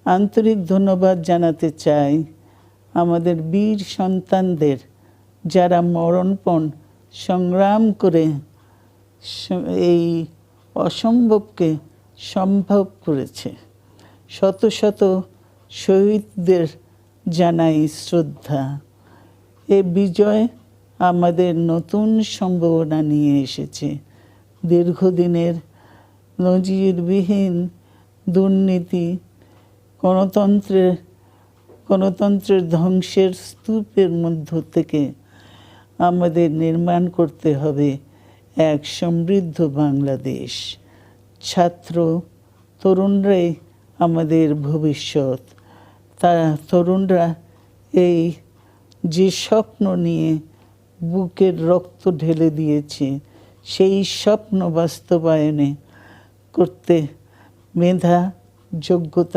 আন্তরিক ধন্যবাদ জানাতে চাই আমাদের বীর সন্তানদের, যারা মরণপণ সংগ্রাম করে এই অসম্ভবকে সম্ভব করেছে। শত শত শহীদদের জানাই শ্রদ্ধা। এ বিজয় আমাদের নতুন সম্ভাবনা নিয়ে এসেছে। দীর্ঘদিনের নজিরবিহীন দুর্নীতি, গণতন্ত্রের ধ্বংসের স্তূপের মধ্য থেকে আমাদের নির্মাণ করতে হবে এক সমৃদ্ধ বাংলাদেশ। ছাত্র তরুণরাই আমাদের ভবিষ্যৎ। তরুণরা এই যে স্বপ্ন নিয়ে বুকের রক্ত ঢেলে দিয়েছে, সেই স্বপ্ন বাস্তবায়নে করতে মেধা, যোগ্যতা